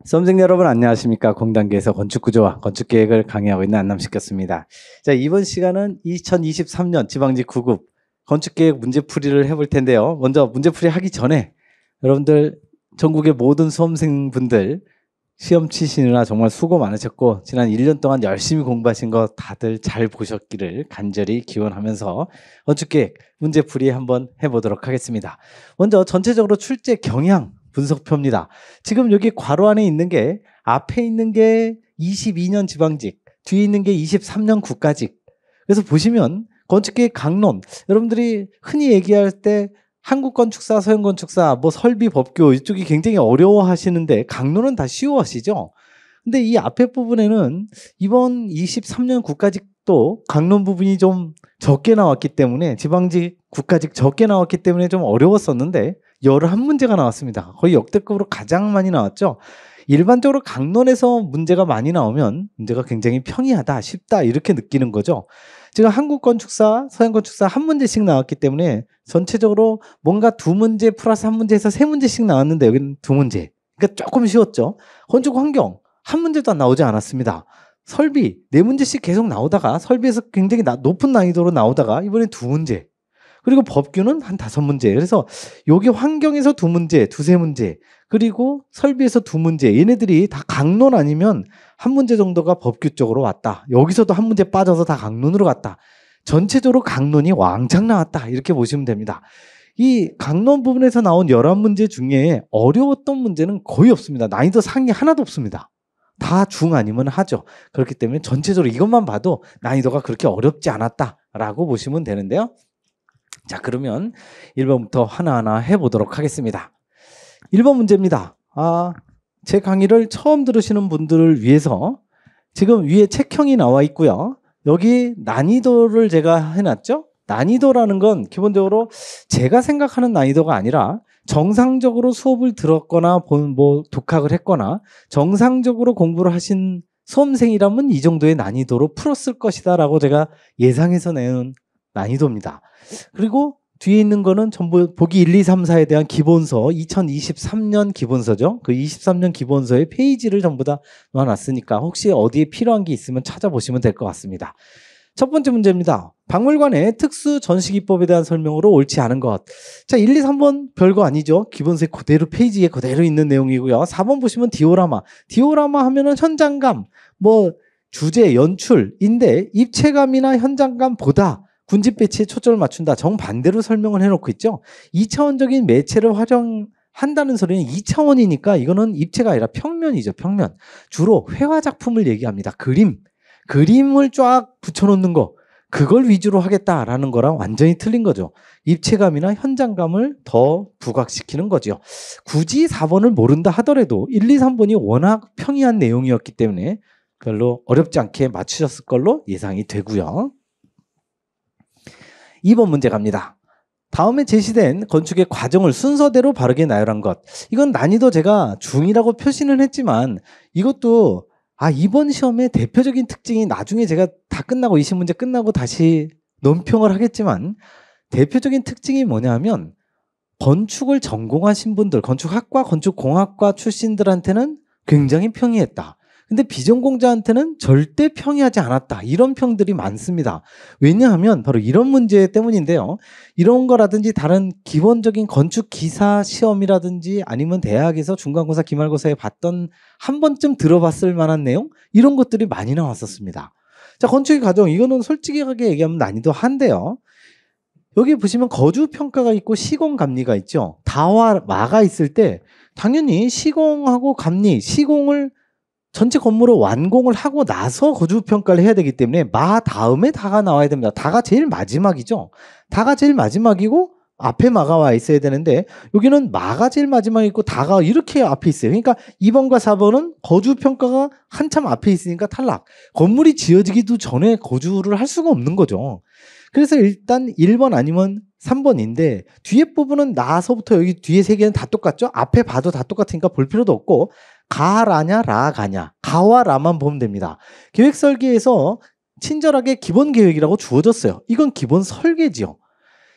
수험생 여러분 안녕하십니까. 공단계에서 건축구조와 건축계획을 강의하고 있는 안남식이었습니다. 자, 이번 시간은 2023년 지방직 9급 건축계획 문제풀이를 해볼 텐데요. 먼저 문제풀이 하기 전에 여러분들 전국의 모든 수험생분들 시험 치시느라 정말 수고 많으셨고 지난 1년 동안 열심히 공부하신 거 다들 잘 보셨기를 간절히 기원하면서 건축계획 문제풀이 한번 해보도록 하겠습니다. 먼저 전체적으로 출제 경향 분석표입니다. 지금 여기 괄호 안에 있는 게 앞에 있는 게 22년 지방직, 뒤에 있는 게 23년 국가직. 그래서 보시면 건축계획 강론, 여러분들이 흔히 얘기할 때 한국건축사, 서영건축사, 뭐 설비, 법규 이쪽이 굉장히 어려워하시는데 강론은 다 쉬워하시죠. 근데 이 앞에 부분에는 이번 23년 국가직도 강론 부분이 좀 적게 나왔기 때문에 지방직, 국가직 적게 나왔기 때문에 좀 어려웠었는데 11문제가 나왔습니다. 거의 역대급으로 가장 많이 나왔죠. 일반적으로 강론에서 문제가 많이 나오면 문제가 굉장히 평이하다, 쉽다 이렇게 느끼는 거죠. 지금 한국건축사, 서양건축사 한 문제씩 나왔기 때문에 전체적으로 뭔가 2문제 플러스 1문제에서 3문제씩 나왔는데 여기는 2문제. 그러니까 조금 쉬웠죠. 건축환경 한 문제도 안 나오지 않았습니다. 설비 4문제씩 계속 나오다가 설비에서 굉장히 높은 난이도로 나오다가 이번엔 2문제. 그리고 법규는 한 5문제. 그래서 여기 환경에서 2문제, 2~3문제. 그리고 설비에서 2문제. 얘네들이 다 강론 아니면 1문제 정도가 법규 쪽으로 왔다. 여기서도 1문제 빠져서 다 강론으로 갔다. 전체적으로 강론이 왕창 나왔다. 이렇게 보시면 됩니다. 이 강론 부분에서 나온 11문제 중에 어려웠던 문제는 거의 없습니다. 난이도 상이 하나도 없습니다. 다 중 아니면 하죠. 그렇기 때문에 전체적으로 이것만 봐도 난이도가 그렇게 어렵지 않았다라고 보시면 되는데요. 자, 그러면 1번부터 하나하나 해보도록 하겠습니다. 1번 문제입니다. 제 강의를 처음 들으시는 분들을 위해서 지금 위에 책형이 나와 있고요. 여기 난이도를 제가 해놨죠. 난이도라는 건 기본적으로 제가 생각하는 난이도가 아니라 정상적으로 수업을 들었거나 뭐 독학을 했거나 정상적으로 공부를 하신 수험생이라면 이 정도의 난이도로 풀었을 것이다 라고 제가 예상해서 내는 난이도입니다. 그리고 뒤에 있는 거는 전부 보기 1, 2, 3, 4에 대한 기본서, 2023년 기본서죠. 그 23년 기본서의 페이지를 전부 다 놓아놨으니까 혹시 어디에 필요한 게 있으면 찾아보시면 될 것 같습니다. 첫 번째 문제입니다. 박물관의 특수 전시기법에 대한 설명으로 옳지 않은 것. 자, 1, 2, 3번 별거 아니죠. 기본서에 그대로 페이지에 그대로 있는 내용이고요. 4번 보시면 디오라마. 디오라마 하면은 현장감, 뭐 주제, 연출인데 입체감이나 현장감보다 군집 배치에 초점을 맞춘다. 정반대로 설명을 해놓고 있죠. 2차원적인 매체를 활용한다는 소리는 2차원이니까 이거는 입체가 아니라 평면이죠. 평면. 주로 회화 작품을 얘기합니다. 그림을 쫙 붙여놓는 거. 그걸 위주로 하겠다라는 거랑 완전히 틀린 거죠. 입체감이나 현장감을 더 부각시키는 거죠. 굳이 4번을 모른다 하더라도 1, 2, 3번이 워낙 평이한 내용이었기 때문에 별로 어렵지 않게 맞추셨을 걸로 예상이 되고요. 2번 문제 갑니다. 다음에 제시된 건축의 과정을 순서대로 바르게 나열한 것. 이건 난이도 제가 중이라고 표시는 했지만 이것도 이번 시험의 대표적인 특징이 나중에 제가 다 끝나고 20문제 끝나고 다시 논평을 하겠지만 대표적인 특징이 뭐냐면 건축을 전공하신 분들, 건축학과, 건축공학과 출신들한테는 굉장히 평이했다. 근데 비전공자한테는 절대 평이하지 않았다. 이런 평들이 많습니다. 왜냐하면 바로 이런 문제 때문인데요. 이런 거라든지 다른 기본적인 건축 기사 시험이라든지 아니면 대학에서 중간고사, 기말고사에 봤던 한 번쯤 들어봤을 만한 내용 이런 것들이 많이 나왔었습니다. 자, 건축의 과정 이거는 솔직하게 얘기하면 난이도 한데요. 여기 보시면 거주평가가 있고 시공감리가 있죠. 다와 마가 있을 때 당연히 시공하고 감리, 시공을 전체 건물을 완공을 하고 나서 거주평가를 해야 되기 때문에 마 다음에 다가 나와야 됩니다. 다가 제일 마지막이죠. 다가 제일 마지막이고 앞에 마가 와 있어야 되는데 여기는 마가 제일 마지막에 있고 다가 이렇게 앞에 있어요. 그러니까 2번과 4번은 거주평가가 한참 앞에 있으니까 탈락. 건물이 지어지기도 전에 거주를 할 수가 없는 거죠. 그래서 일단 1번 아니면 3번인데 뒤에 부분은 나서부터 여기 뒤에 세 개는 다 똑같죠? 앞에 봐도 다 똑같으니까 볼 필요도 없고 가라냐 라가냐 가와 라만 보면 됩니다. 계획 설계에서 친절하게 기본 계획이라고 주어졌어요. 이건 기본 설계지요.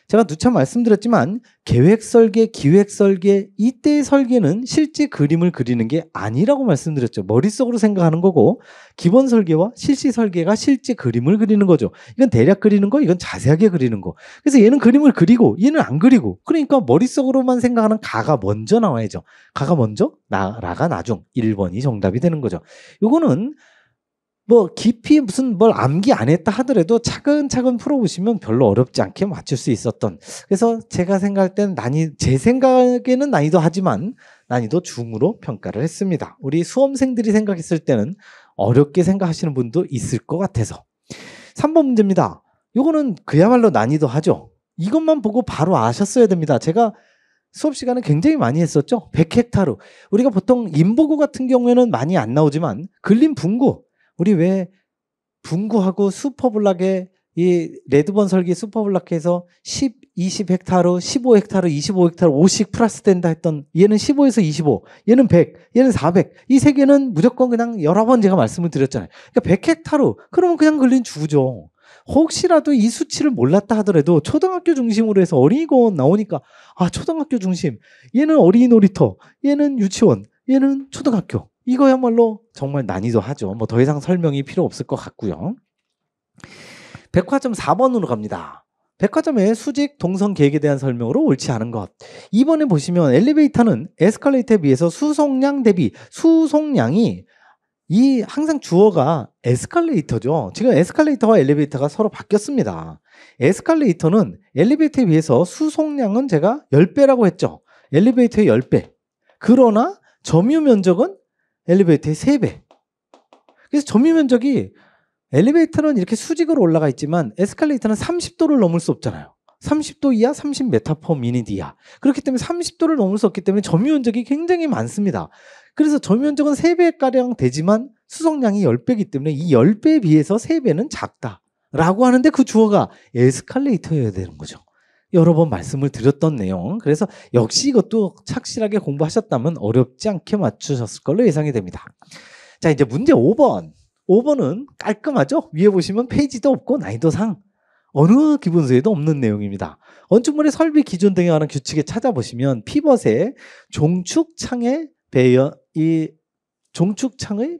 제가 누차 말씀드렸지만 계획 설계, 기획 설계, 이때의 설계는 실제 그림을 그리는 게 아니라고 말씀드렸죠. 머릿속으로 생각하는 거고 기본 설계와 실시 설계가 실제 그림을 그리는 거죠. 이건 대략 그리는 거, 이건 자세하게 그리는 거. 그래서 얘는 그림을 그리고 얘는 안 그리고, 그러니까 머릿속으로만 생각하는 가가 먼저 나와야죠. 가가 먼저, 라가 나중. 1번이 정답이 되는 거죠. 요거는 뭐 깊이 무슨 뭘 암기 안 했다 하더라도 차근차근 풀어보시면 별로 어렵지 않게 맞출 수 있었던. 그래서 제가 생각할 때는 제 생각에는 난이도 하지만 난이도 중으로 평가를 했습니다. 우리 수험생들이 생각했을 때는 어렵게 생각하시는 분도 있을 것 같아서. 3번 문제입니다. 요거는 그야말로 난이도 하죠. 이것만 보고 바로 아셨어야 됩니다. 제가 수업 시간에 굉장히 많이 했었죠. 100헥타르. 우리가 보통 인보고 같은 경우에는 많이 안 나오지만 근림 분구, 우리 왜 분구하고 슈퍼블락에 이 레드번 설계 슈퍼블락해서 10, 20헥타르, 15헥타르, 25헥타르 5씩 플러스 된다 했던, 얘는 15에서 25, 얘는 100, 얘는 400. 이 세 개는 무조건 그냥 여러 번 제가 말씀을 드렸잖아요. 그러니까 100헥타르 그러면 그냥 근린 주죠. 혹시라도 이 수치를 몰랐다 하더라도 초등학교 중심으로 해서 어린이공원 나오니까 아, 초등학교 중심, 얘는 어린이 놀이터, 얘는 유치원, 얘는 초등학교. 이거야말로 정말 난이도 하죠. 뭐 더 이상 설명이 필요 없을 것 같고요. 백화점 4번으로 갑니다. 백화점의 수직 동선 계획에 대한 설명으로 옳지 않은 것. 2번에 보시면 엘리베이터는 에스컬레이터에 비해서 수송량 대비, 수송량이 이 항상 주어가 에스컬레이터죠. 지금 에스컬레이터와 엘리베이터가 서로 바뀌었습니다. 에스컬레이터는 엘리베이터에 비해서 수송량은 제가 10배라고 했죠. 엘리베이터의 10배. 그러나 점유 면적은 엘리베이터의 3배. 그래서 점유 면적이 엘리베이터는 이렇게 수직으로 올라가 있지만 에스컬레이터는 30도를 넘을 수 없잖아요. 30도 이하 30m/min 이하. 그렇기 때문에 30도를 넘을 수 없기 때문에 점유 면적이 굉장히 많습니다. 그래서 점유 면적은 3배가량 되지만 수송량이 10배이기 때문에 이 10배에 비해서 3배는 작다라고 하는데 그 주어가 에스컬레이터여야 되는 거죠. 여러 번 말씀을 드렸던 내용. 그래서 역시 이것도 착실하게 공부하셨다면 어렵지 않게 맞추셨을 걸로 예상이 됩니다. 자, 이제 문제 5번. 5번은 깔끔하죠? 위에 보시면 페이지도 없고 난이도상 어느 기본서에도 없는 내용입니다. 건축물의 설비 기준 등에 관한 규칙에 찾아보시면 피벗의 종축창의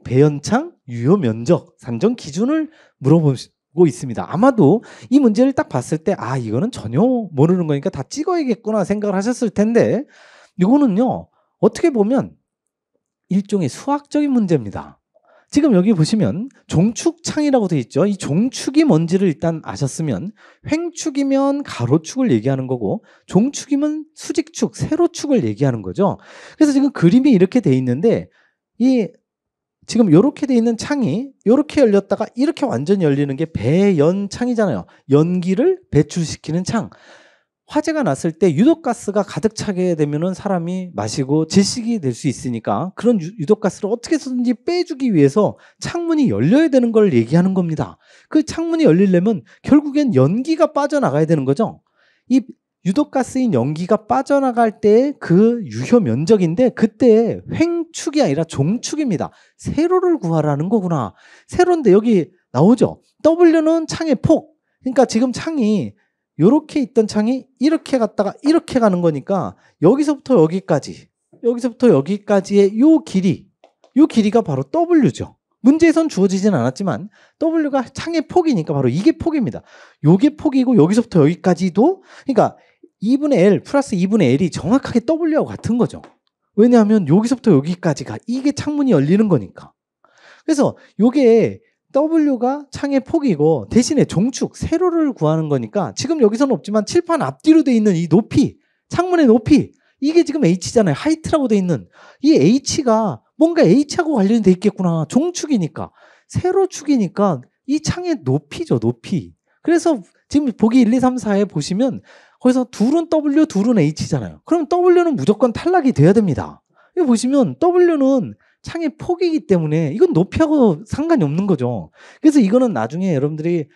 배연창 유효 면적 산정 기준을 물어보고 있습니다. 아마도 이 문제를 딱 봤을 때 아, 이거는 전혀 모르는 거니까 다 찍어야겠구나 생각을 하셨을 텐데, 이거는요 어떻게 보면 일종의 수학적인 문제입니다. 지금 여기 보시면 종축창이라고 되어 있죠. 이 종축이 뭔지를 일단 아셨으면 횡축이면 가로축을 얘기하는 거고 종축이면 수직축, 세로축을 얘기하는 거죠. 그래서 지금 그림이 이렇게 돼 있는데 이 지금 이렇게 돼 있는 창이 이렇게 열렸다가 이렇게 완전히 열리는 게 배연창이잖아요. 연기를 배출시키는 창. 화재가 났을 때 유독가스가 가득 차게 되면은 사람이 마시고 질식이 될 수 있으니까 그런 유독가스를 어떻게 해서든지 빼주기 위해서 창문이 열려야 되는 걸 얘기하는 겁니다. 그 창문이 열리려면 결국엔 연기가 빠져나가야 되는 거죠. 이 유독가스인 연기가 빠져나갈 때 그 유효 면적인데 그때 횡축이 아니라 종축입니다. 세로를 구하라는 거구나. 세로인데 여기 나오죠. W는 창의 폭. 그러니까 지금 창이 이렇게 있던 창이 이렇게 갔다가 이렇게 가는 거니까 여기서부터 여기까지의 요 길이가 바로 W죠. 문제에선 주어지진 않았지만 W가 창의 폭이니까 바로 이게 폭입니다. 요게 폭이고 여기서부터 여기까지도, 그러니까 2분의 L 플러스 2분의 L이 정확하게 W하고 같은 거죠. 왜냐하면 여기서부터 여기까지가 이게 창문이 열리는 거니까. 그래서 요게 W가 창의 폭이고 대신에 종축, 세로를 구하는 거니까 지금 여기서는 없지만 칠판 앞뒤로 돼 있는 이 높이, 창문의 높이, 이게 지금 H잖아요. 하이트라고 돼 있는 이 H가 뭔가 H하고 관련돼 있겠구나. 종축이니까. 세로축이니까 이 창의 높이죠. 높이. 그래서 지금 보기 1, 2, 3, 4에 보시면 거기서 둘은 W, 둘은 H잖아요. 그럼 W는 무조건 탈락이 돼야 됩니다. 여기 보시면 W는 창의 폭이기 때문에 이건 높이하고 상관이 없는 거죠. 그래서 이거는 나중에 여러분들이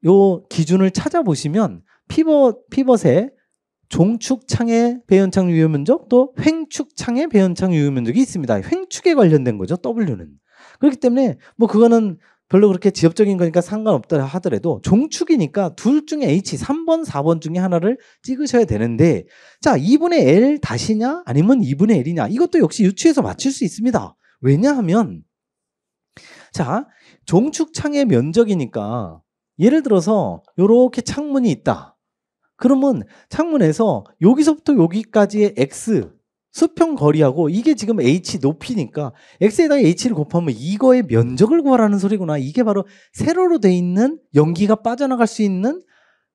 요 기준을 찾아보시면 피벗의 종축창의 배연창 유효 면적 또 횡축창의 배연창 유효 면적이 있습니다. 횡축에 관련된 거죠. W는. 그렇기 때문에 뭐 그거는 별로 그렇게 지엽적인 거니까 상관없다 하더라도 종축이니까 둘 중에 H 3번, 4번 중에 하나를 찍으셔야 되는데 자 2분의 L 다시냐 아니면 2분의 L이냐 이것도 역시 유추해서 맞출 수 있습니다. 왜냐하면 자 종축창의 면적이니까 예를 들어서 이렇게 창문이 있다. 그러면 창문에서 여기서부터 여기까지의 X 수평 거리하고 이게 지금 H 높이니까 X에다가 H를 곱하면 이거의 면적을 구하라는 소리구나. 이게 바로 세로로 돼 있는 연기가 빠져나갈 수 있는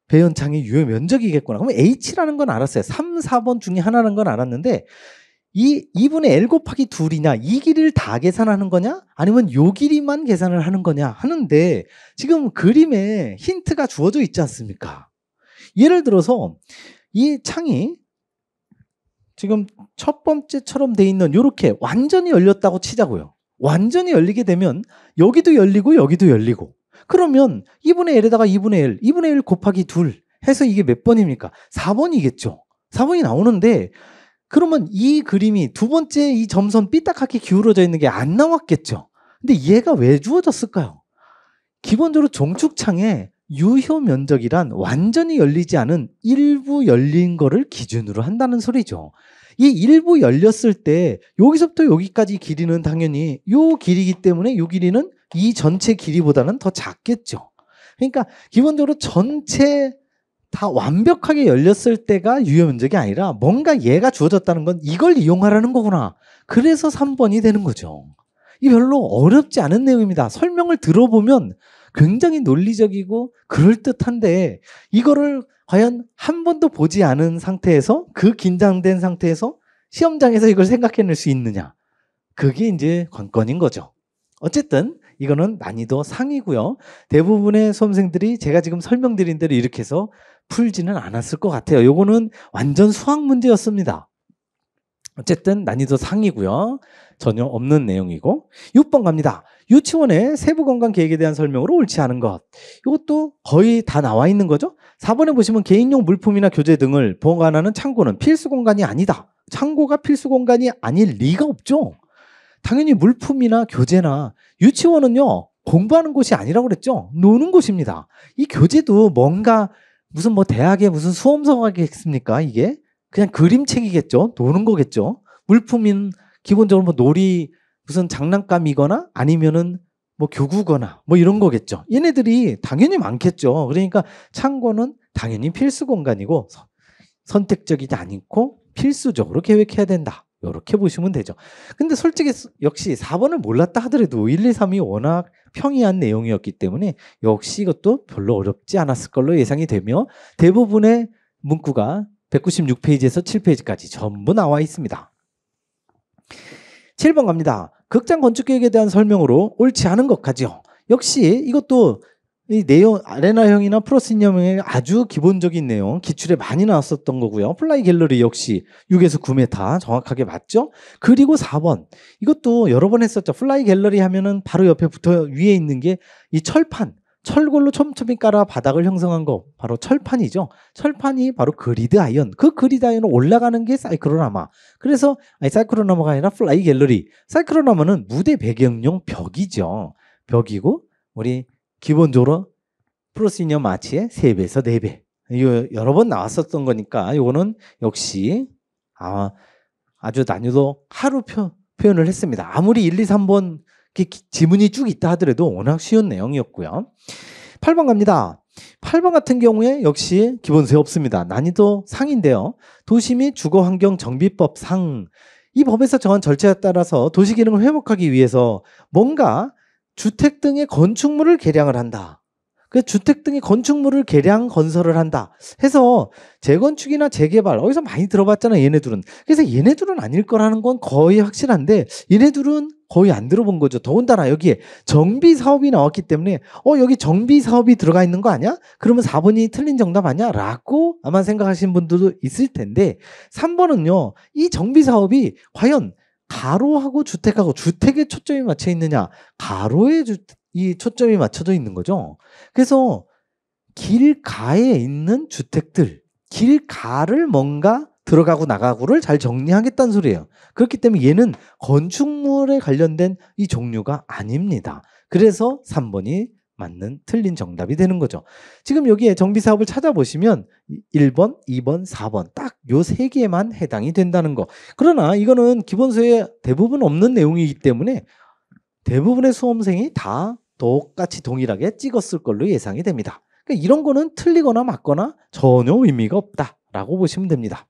배연창의 유효 면적이겠구나. 그러면 H라는 건 알았어요. 3, 4번 중에 하나라는 건 알았는데 이 2분의 L 곱하기 2이냐 이 길이를 다 계산하는 거냐 아니면 요 길이만 계산을 하는 거냐 하는데 지금 그림에 힌트가 주어져 있지 않습니까? 예를 들어서 이 창이 지금 첫 번째처럼 돼 있는 이렇게 완전히 열렸다고 치자고요. 완전히 열리게 되면 여기도 열리고 여기도 열리고 그러면 2분의 L에다가 2분의 L 곱하기 2 해서 이게 몇 번입니까? 4번이겠죠. 4번이 나오는데 그러면 이 그림이 두 번째 이 점선 삐딱하게 기울어져 있는 게 안 나왔겠죠. 근데 얘가 왜 주어졌을까요? 기본적으로 종축창에 유효 면적이란 완전히 열리지 않은 일부 열린 거를 기준으로 한다는 소리죠. 이 일부 열렸을 때 여기서부터 여기까지 길이는 당연히 요 길이기 때문에 요 길이는 이 전체 길이보다는 더 작겠죠. 그러니까 기본적으로 전체 다 완벽하게 열렸을 때가 유효 면적이 아니라 뭔가 얘가 주어졌다는 건 이걸 이용하라는 거구나. 그래서 3번이 되는 거죠. 이 별로 어렵지 않은 내용입니다. 설명을 들어보면 굉장히 논리적이고 그럴듯한데 이거를 과연 한 번도 보지 않은 상태에서 그 긴장된 상태에서 시험장에서 이걸 생각해낼 수 있느냐. 그게 이제 관건인 거죠. 어쨌든 이거는 난이도 상이고요. 대부분의 수험생들이 제가 지금 설명드린 대로 이렇게 해서 풀지는 않았을 것 같아요. 요거는 완전 수학 문제였습니다. 어쨌든 난이도 상이고요. 전혀 없는 내용이고 6번 갑니다. 유치원의 세부 건강 계획에 대한 설명으로 옳지 않은 것. 이것도 거의 다 나와 있는 거죠. 4번에 보시면 개인용 물품이나 교재 등을 보관하는 창고는 필수 공간이 아니다. 창고가 필수 공간이 아닐 리가 없죠. 당연히 물품이나 교재나 유치원은요. 공부하는 곳이 아니라고 그랬죠. 노는 곳입니다. 이 교재도 뭔가 무슨 뭐 대학에 무슨 수험서가겠습니까? 이게 그냥 그림책이겠죠. 노는 거겠죠. 물품인 기본적으로 뭐 놀이 무슨 장난감이거나 아니면은 뭐 교구거나 뭐 이런 거겠죠. 얘네들이 당연히 많겠죠. 그러니까 창고는 당연히 필수 공간이고 선택적이지 않고 필수적으로 계획해야 된다. 이렇게 보시면 되죠. 근데 솔직히 역시 4번을 몰랐다 하더라도 1, 2, 3이 워낙 평이한 내용이었기 때문에 역시 이것도 별로 어렵지 않았을 걸로 예상이 되며 대부분의 문구가 196페이지에서 7페이지까지 전부 나와 있습니다. 7번 갑니다. 극장 건축 계획에 대한 설명으로 옳지 않은 것까지요. 역시 이것도 이 내용 아레나형이나 프로시니엄형의 아주 기본적인 내용 기출에 많이 나왔었던 거고요. 플라이 갤러리 역시 6에서 9m 정확하게 맞죠? 그리고 4번 이것도 여러 번 했었죠. 플라이 갤러리 하면은 바로 옆에 붙어 위에 있는 게 이 철판 철골로 촘촘히 깔아 바닥을 형성한 거 바로 철판이죠. 철판이 바로 그리드 아이언. 그 그리드 아이언으로 올라가는 게 사이클로나마. 그래서 사이클로나마가 아니라 플라이 갤러리. 사이클로나마는 무대 배경용 벽이죠. 벽이고 우리 기본적으로 프로시니엄 아치의 3배에서 4배. 이거 여러 번 나왔었던 거니까 이거는 역시 아주 난이도 하루 표현을 했습니다. 아무리 1, 2, 3번 지문이 쭉 있다 하더라도 워낙 쉬운 내용이었고요. 8번 갑니다. 8번 같은 경우에 역시 기본세 없습니다. 난이도 상인데요. 도시 및 주거환경 정비법 상. 이 법에서 정한 절차에 따라서 도시 기능을 회복하기 위해서 뭔가 주택 등의 건축물을 개량을 한다. 그 주택 등의 건축물을 개량 건설을 한다 해서 재건축이나 재개발 어디서 많이 들어봤잖아요. 얘네들은. 그래서 얘네들은 아닐 거라는 건 거의 확실한데 얘네들은 거의 안 들어본 거죠. 더군다나 여기에 정비 사업이 나왔기 때문에 여기 정비 사업이 들어가 있는 거 아니야? 그러면 4번이 틀린 정답 아니야? 라고 아마 생각하시는 분들도 있을 텐데 3번은요. 이 정비 사업이 과연 가로하고 주택하고 주택에 초점이 맞춰 있느냐 가로에 이 초점이 맞춰져 있는 거죠. 그래서 길가에 있는 주택들 길가를 뭔가 들어가고 나가고를 잘 정리하겠다는 소리예요. 그렇기 때문에 얘는 건축물에 관련된 이 종류가 아닙니다. 그래서 3번이 맞는 틀린 정답이 되는 거죠. 지금 여기에 정비사업을 찾아보시면 1번, 2번, 4번 딱 요 세 개만 해당이 된다는 거. 그러나 이거는 기본서에 대부분 없는 내용이기 때문에 대부분의 수험생이 다 똑같이 동일하게 찍었을 걸로 예상이 됩니다. 그러니까 이런 거는 틀리거나 맞거나 전혀 의미가 없다라고 보시면 됩니다.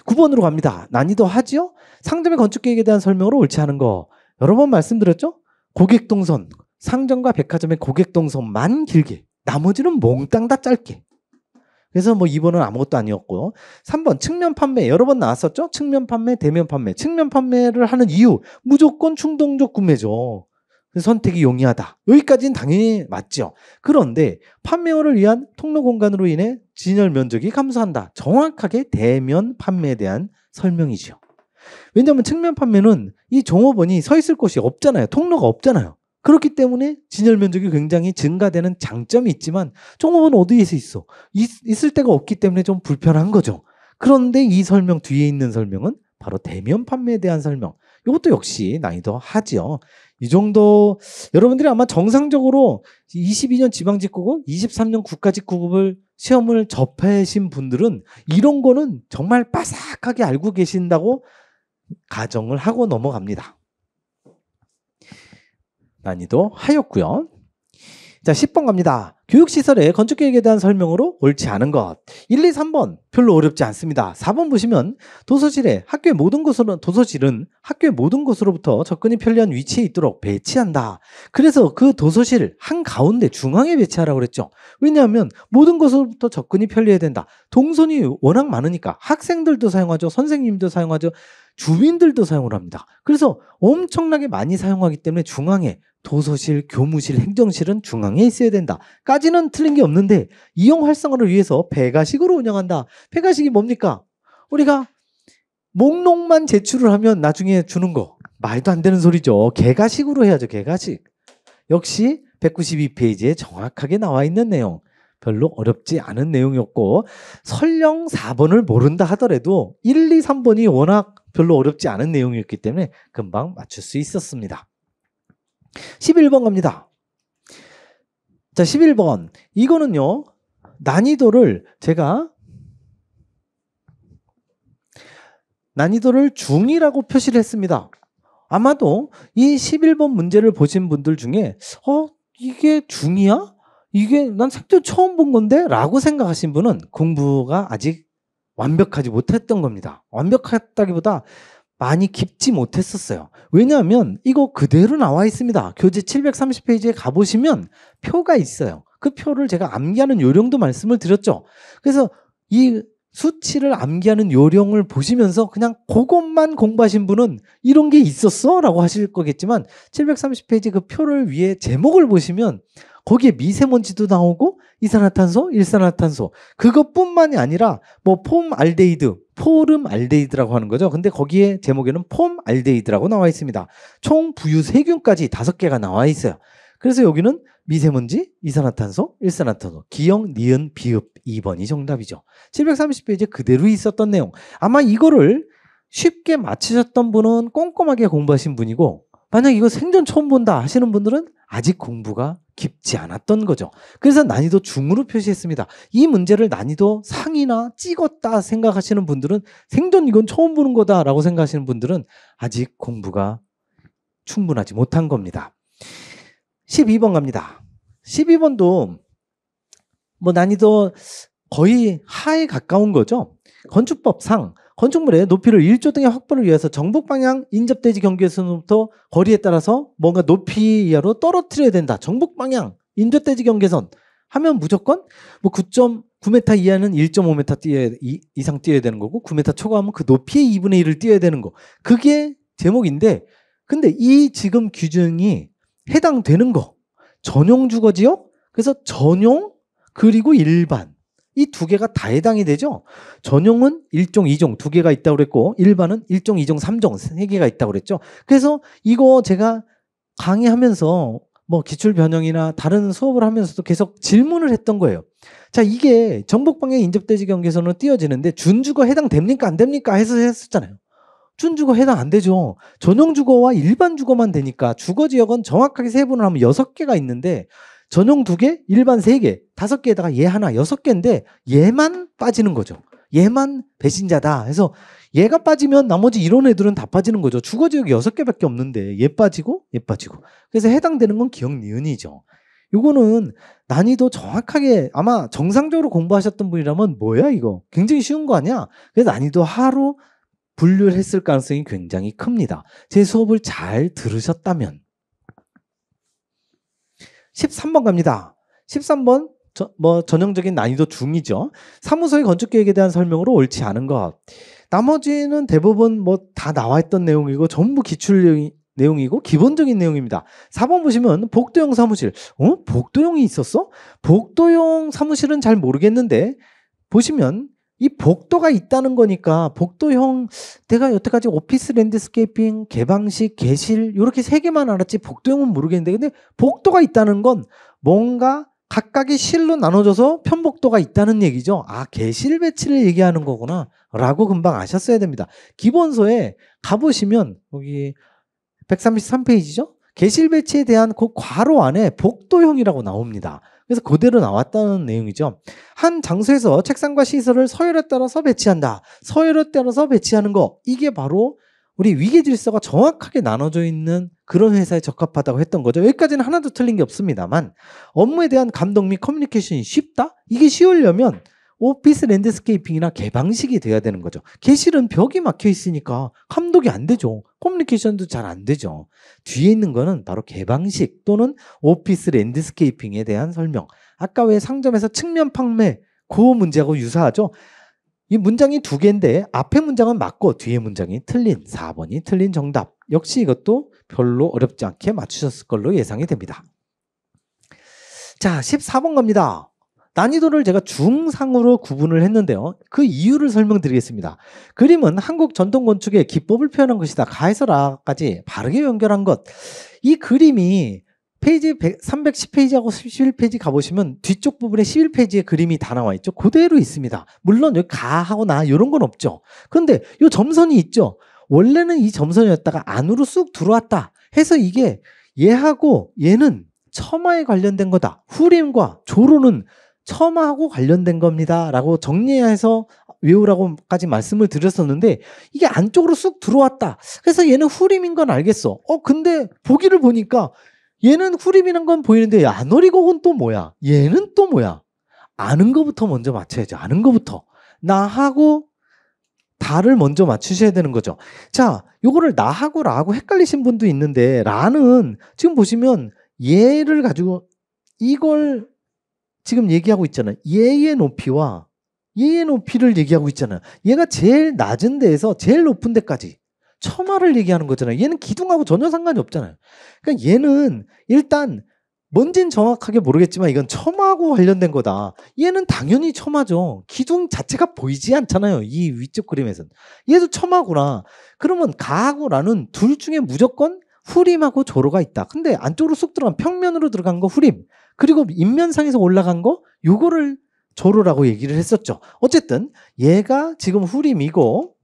9번으로 갑니다. 난이도 하지요? 상점의 건축계획에 대한 설명으로 옳지 않은 거. 여러 번 말씀드렸죠? 고객동선, 상점과 백화점의 고객동선만 길게, 나머지는 몽땅 다 짧게. 그래서 뭐 2번은 아무것도 아니었고요. 3번 측면 판매 여러 번 나왔었죠? 측면 판매, 대면 판매. 측면 판매를 하는 이유 무조건 충동적 구매죠. 선택이 용이하다. 여기까지는 당연히 맞죠. 그런데 판매원을 위한 통로 공간으로 인해 진열 면적이 감소한다. 정확하게 대면 판매에 대한 설명이죠. 왜냐하면 측면 판매는 이 종업원이 서 있을 곳이 없잖아요. 통로가 없잖아요. 그렇기 때문에 진열 면적이 굉장히 증가되는 장점이 있지만 종업원은 어디에서 있어? 있을 데가 없기 때문에 좀 불편한 거죠. 그런데 이 설명 뒤에 있는 설명은 바로 대면 판매에 대한 설명. 이것도 역시 난이도 하지요. 이 정도 여러분들이 아마 정상적으로 22년 지방직구급, 23년 국가직구급을 시험을 접하신 분들은 이런 거는 정말 빠삭하게 알고 계신다고 가정을 하고 넘어갑니다. 난이도 하였고요. 자, 10번 갑니다. 교육시설의 건축계획에 대한 설명으로 옳지 않은 것. 1, 2, 3번 별로 어렵지 않습니다. 4번 보시면 도서실은 학교의 모든 곳으로부터 접근이 편리한 위치에 있도록 배치한다. 그래서 그 도서실 한가운데 중앙에 배치하라고 그랬죠. 왜냐하면 모든 곳으로부터 접근이 편리해야 된다. 동선이 워낙 많으니까 학생들도 사용하죠. 선생님도 사용하죠. 주민들도 사용을 합니다. 그래서 엄청나게 많이 사용하기 때문에 중앙에 도서실, 교무실, 행정실은 중앙에 있어야 된다. 까지는 틀린 게 없는데 이용 활성화를 위해서 배가식으로 운영한다. 배가식이 뭡니까? 우리가 목록만 제출을 하면 나중에 주는 거. 말도 안 되는 소리죠. 개가식으로 해야죠. 개가식. 역시 192페이지에 정확하게 나와 있는 내용. 별로 어렵지 않은 내용이었고 설령 4번을 모른다 하더라도 1, 2, 3번이 워낙 별로 어렵지 않은 내용이었기 때문에 금방 맞출 수 있었습니다. 11번 갑니다. 자, 11번. 이거는요, 난이도를 제가 난이도를 중이라고 표시를 했습니다. 아마도 이 11번 문제를 보신 분들 중에 이게 중이야? 이게 난 생전 처음 본 건데? 라고 생각하신 분은 공부가 아직 완벽하지 못했던 겁니다. 완벽했다기보다 많이 깊지 못했었어요. 왜냐하면 이거 그대로 나와 있습니다. 교재 730페이지에 가보시면 표가 있어요. 그 표를 제가 암기하는 요령도 말씀을 드렸죠. 그래서 이 수치를 암기하는 요령을 보시면서 그냥 그것만 공부하신 분은 이런 게 있었어? 라고 하실 거겠지만 730페이지 그 표를 위에 제목을 보시면 거기에 미세먼지도 나오고 이산화탄소, 일산화탄소 그것뿐만이 아니라 뭐 폼알데히드, 포름알데히드라고 하는 거죠. 근데 거기에 제목에는 폼알데히드라고 나와 있습니다. 총 부유 세균까지 5개가 나와 있어요. 그래서 여기는 미세먼지, 이산화탄소, 일산화탄소, 기역, 니은, 비읍 2번이 정답이죠. 730페이지에 그대로 있었던 내용. 아마 이거를 쉽게 맞히셨던 분은 꼼꼼하게 공부하신 분이고 만약 이거 생전 처음 본다 하시는 분들은 아직 공부가 깊지 않았던 거죠. 그래서 난이도 중으로 표시했습니다. 이 문제를 난이도 상이나 찍었다 생각하시는 분들은 생전 이건 처음 보는 거다라고 생각하시는 분들은 아직 공부가 충분하지 못한 겁니다. 12번 갑니다. 12번도 뭐 난이도 거의 하에 가까운 거죠. 건축법상 건축물의 높이를 1조 등의 확보를 위해서 정북 방향 인접대지 경계선부터 거리에 따라서 뭔가 높이 이하로 떨어뜨려야 된다. 정북 방향 인접대지 경계선 하면 무조건 뭐 9.9m 이하는 1.5m 이상 뛰어야 되는 거고 9m 초과하면 그 높이의 2분의 1을 뛰어야 되는 거. 그게 제목인데 근데 이 지금 규정이 해당되는 거 전용 주거지역 그래서 전용 그리고 일반 이 2개가 다 해당이 되죠. 전용은 1종, 2종 2개가 있다고 그랬고 일반은 1종, 2종, 3종 3개가 있다고 그랬죠. 그래서 이거 제가 강의하면서 뭐 기출 변형이나 다른 수업을 하면서도 계속 질문을 했던 거예요. 자, 이게 정북 방향 인접대지 경계선으로 띄어지는데 준주거 해당됩니까? 안 됩니까? 해서 했었잖아요. 준주거 해당 안 되죠. 전용주거와 일반 주거만 되니까 주거지역은 정확하게 세분을 하면 6개가 있는데 전용 2개, 일반 3개, 5개에다가 얘 하나 6개인데 얘만 빠지는 거죠. 얘만 배신자다 해서 얘가 빠지면 나머지 이런 애들은 다 빠지는 거죠. 주거지역이 6개밖에 없는데 얘 빠지고 얘 빠지고. 그래서 해당되는 건 기억 니은이죠. 요거는 난이도 정확하게 아마 정상적으로 공부하셨던 분이라면 뭐야 이거 굉장히 쉬운 거 아니야? 그래서 난이도 하로 분류를 했을 가능성이 굉장히 큽니다. 제 수업을 잘 들으셨다면. 13번 갑니다. 13번 전형적인 난이도 중이죠. 사무소의 건축계획에 대한 설명으로 옳지 않은 것. 나머지는 대부분 다 나와 있던 내용이고 전부 기출 내용이고 기본적인 내용입니다. 4번 보시면 복도형 사무실. 복도형이 있었어? 복도형 사무실은 잘 모르겠는데 보시면 이 복도가 있다는 거니까 복도형 내가 여태까지 오피스 랜드스케이핑, 개방식, 개실 이렇게 3개만 알았지 복도형은 모르겠는데 근데 복도가 있다는 건 뭔가 각각의 실로 나눠져서 편복도가 있다는 얘기죠. 아, 개실 배치를 얘기하는 거구나 라고 금방 아셨어야 됩니다. 기본서에 가보시면 여기 133페이지죠. 개실 배치에 대한 그 괄호 안에 복도형이라고 나옵니다. 그래서 그대로 나왔다는 내용이죠. 한 장소에서 책상과 시설을 서열에 따라서 배치한다. 서열에 따라서 배치하는 거. 이게 바로 우리 위계질서가 정확하게 나눠져 있는 그런 회사에 적합하다고 했던 거죠. 여기까지는 하나도 틀린 게 없습니다만 업무에 대한 감독 및 커뮤니케이션이 쉽다? 이게 쉬우려면 오피스 랜드스케이핑이나 개방식이 돼야 되는 거죠. 개실은 벽이 막혀 있으니까 감독이 안 되죠. 커뮤니케이션도 잘 안 되죠. 뒤에 있는 거는 바로 개방식 또는 오피스 랜드스케이핑에 대한 설명. 아까 왜 상점에서 측면 판매 그 문제하고 유사하죠. 이 문장이 2개인데 앞에 문장은 맞고 뒤에 문장이 틀린 4번이 틀린 정답. 역시 이것도 별로 어렵지 않게 맞추셨을 걸로 예상이 됩니다. 자, 14번 갑니다. 난이도를 제가 중상으로 구분을 했는데요. 그 이유를 설명드리겠습니다. 그림은 한국 전통건축의 기법을 표현한 것이다. 가에서 라까지 바르게 연결한 것. 이 그림이 페이지 310페이지하고 11페이지 가보시면 뒤쪽 부분에 11페이지에 그림이 다 나와 있죠. 그대로 있습니다. 물론 여기 가하고 나 이런 건 없죠. 그런데 이 점선이 있죠. 원래는 이 점선이었다가 안으로 쑥 들어왔다 해서 이게 얘하고 얘는 처마에 관련된 거다. 후림과 조로는 처마하고 관련된 겁니다 라고 정리해서 외우라고까지 말씀을 드렸었는데 이게 안쪽으로 쑥 들어왔다. 그래서 얘는 후림인 건 알겠어. 근데 보기를 보니까 얘는 후림이란 건 보이는데 안오리곡은 또 뭐야? 얘는 또 뭐야? 아는 거부터 먼저 맞춰야죠. 아는 거부터. 나하고 다를 먼저 맞추셔야 되는 거죠. 자, 요거를 나하고 라하고 헷갈리신 분도 있는데 라는 지금 보시면 얘를 가지고 이걸 지금 얘기하고 있잖아요. 얘의 높이와 얘의 높이를 얘기하고 있잖아요. 얘가 제일 낮은 데에서 제일 높은 데까지 처마를 얘기하는 거잖아요. 얘는 기둥하고 전혀 상관이 없잖아요. 그러니까 얘는 일단 뭔진 정확하게 모르겠지만 이건 처마하고 관련된 거다. 얘는 당연히 처마죠. 기둥 자체가 보이지 않잖아요. 이 위쪽 그림에서는. 얘도 처마구나. 그러면 가하고 라는 둘 중에 무조건 후림하고 조로가 있다. 근데 안쪽으로 쑥 들어간 평면으로 들어간 거 후림. 그리고 인면상에서 올라간 거 요거를 조로라고 얘기를 했었죠. 어쨌든 얘가 지금 후림이고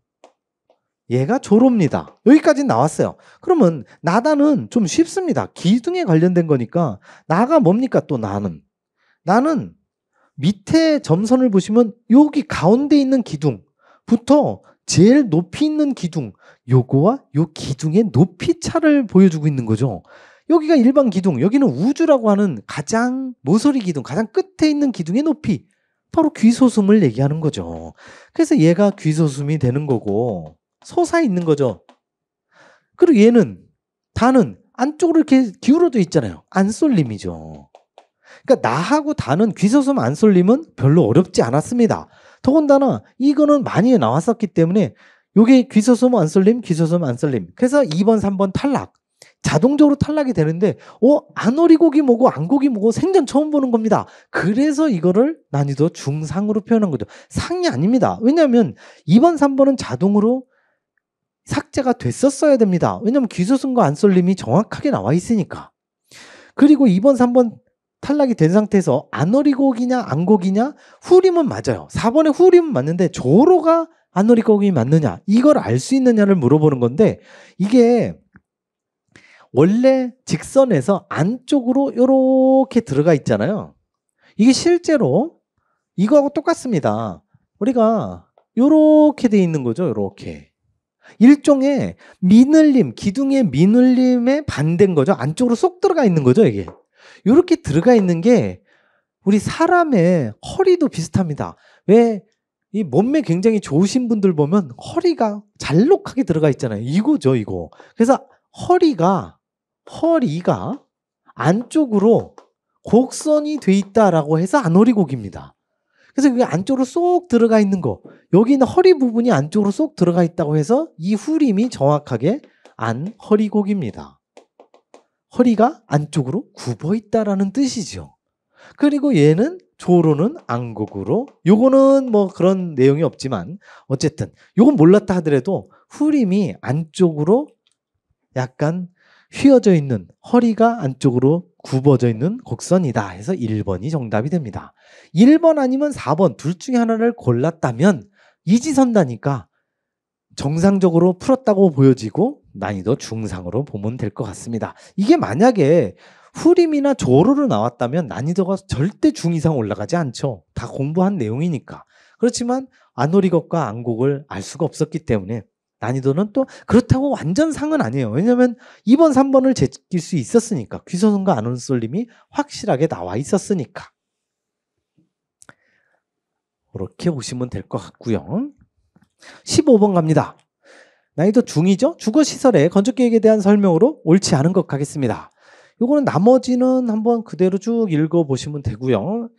얘가 조로입니다. 여기까지 나왔어요. 그러면 나다는 좀 쉽습니다. 기둥에 관련된 거니까 나가 뭡니까 또 나는 밑에 점선을 보시면 여기 가운데 있는 기둥부터 제일 높이 있는 기둥 요거와 요 기둥의 높이 차를 보여주고 있는 거죠. 여기가 일반 기둥, 여기는 우주라고 하는 가장 모서리 기둥, 가장 끝에 있는 기둥의 높이 바로 귀소숨을 얘기하는 거죠. 그래서 얘가 귀소숨이 되는 거고 솟아 있는 거죠. 그리고 얘는 다는 안쪽으로 이렇게 기울어져 있잖아요. 안쏠림이죠. 그러니까 나하고 다는 귀소숨 안쏠림은 별로 어렵지 않았습니다. 더군다나 이거는 많이 나왔었기 때문에 요게 귀소숨 안쏠림, 귀소숨 안쏠림. 그래서 2번, 3번 탈락. 자동적으로 탈락이 되는데 안오리곡이 뭐고 안곡이 뭐고 생전 처음 보는 겁니다. 그래서 이거를 난이도 중상으로 표현한 거죠. 상이 아닙니다. 왜냐하면 2번, 3번은 자동으로 삭제가 됐었어야 됩니다. 왜냐하면 귀소숨과 안쏠림이 정확하게 나와 있으니까. 그리고 2번, 3번 탈락이 된 상태에서 안오리곡이냐 안곡이냐 후림은 맞아요. 4번에 후림은 맞는데 조로가 안놀이곡이 맞느냐, 이걸 알 수 있느냐를 물어보는 건데, 이게 원래 직선에서 안쪽으로 이렇게 들어가 있잖아요. 이게 실제로 이거하고 똑같습니다. 우리가 이렇게 돼 있는 거죠. 이렇게. 일종의 미늘림, 기둥의 미늘림에 반대인 거죠. 안쪽으로 쏙 들어가 있는 거죠. 이게. 이렇게 들어가 있는 게 우리 사람의 허리도 비슷합니다. 왜 이 몸매 굉장히 좋으신 분들 보면 허리가 잘록하게 들어가 있잖아요. 이거죠, 이거. 그래서 허리가 안쪽으로 곡선이 돼 있다라고 해서 안허리곡입니다. 그래서 그게 안쪽으로 쏙 들어가 있는 거, 여기 있는 허리 부분이 안쪽으로 쏙 들어가 있다고 해서 이 후림이 정확하게 안허리곡입니다. 허리가 안쪽으로 굽어 있다라는 뜻이죠. 그리고 얘는 조로는 안곡으로, 요거는 뭐 그런 내용이 없지만 어쨌든 요건 몰랐다 하더라도 후림이 안쪽으로 약간 휘어져 있는, 허리가 안쪽으로 굽어져 있는 곡선이다 해서 1번이 정답이 됩니다. 1번 아니면 4번 둘 중에 하나를 골랐다면 이지선다니까 정상적으로 풀었다고 보여지고 난이도 중상으로 보면 될 것 같습니다. 이게 만약에 후림이나 조로로 나왔다면 난이도가 절대 중 이상 올라가지 않죠. 다 공부한 내용이니까. 그렇지만 안허리곡과 안곡을 알 수가 없었기 때문에 난이도는 또 그렇다고 완전 상은 아니에요. 왜냐하면 2번, 3번을 제낄 수 있었으니까. 귀소선과 안온솔림이 확실하게 나와 있었으니까. 그렇게 보시면 될 것 같고요. 15번 갑니다. 난이도 중이죠? 주거시설의 건축계획에 대한 설명으로 옳지 않은 것 가겠습니다. 요거는 나머지는 한번 그대로 쭉 읽어보시면 되고요.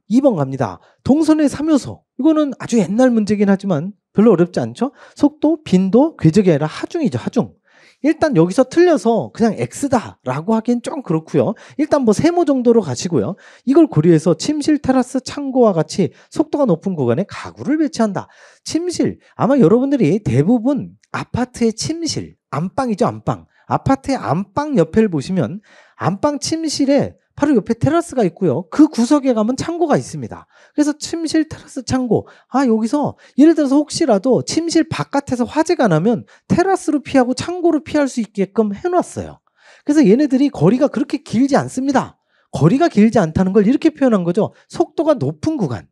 2번 갑니다. 동선의 3요소. 이거는 아주 옛날 문제긴 하지만 별로 어렵지 않죠? 속도, 빈도, 궤적이 아니라 하중이죠. 하중. 일단 여기서 틀려서 그냥 X다라고 하기엔 좀 그렇고요. 일단 뭐 세모 정도로 가시고요. 이걸 고려해서 침실, 테라스, 창고와 같이 속도가 높은 구간에 가구를 배치한다. 침실. 아마 여러분들이 대부분 아파트의 침실, 안방이죠. 안방. 아파트의 안방 옆을 보시면 안방 침실에 바로 옆에 테라스가 있고요. 그 구석에 가면 창고가 있습니다. 그래서 침실, 테라스, 창고. 여기서 예를 들어서 혹시라도 침실 바깥에서 화재가 나면 테라스로 피하고 창고로 피할 수 있게끔 해놨어요. 그래서 얘네들이 거리가 그렇게 길지 않습니다. 거리가 길지 않다는 걸 이렇게 표현한 거죠. 속도가 높은 구간.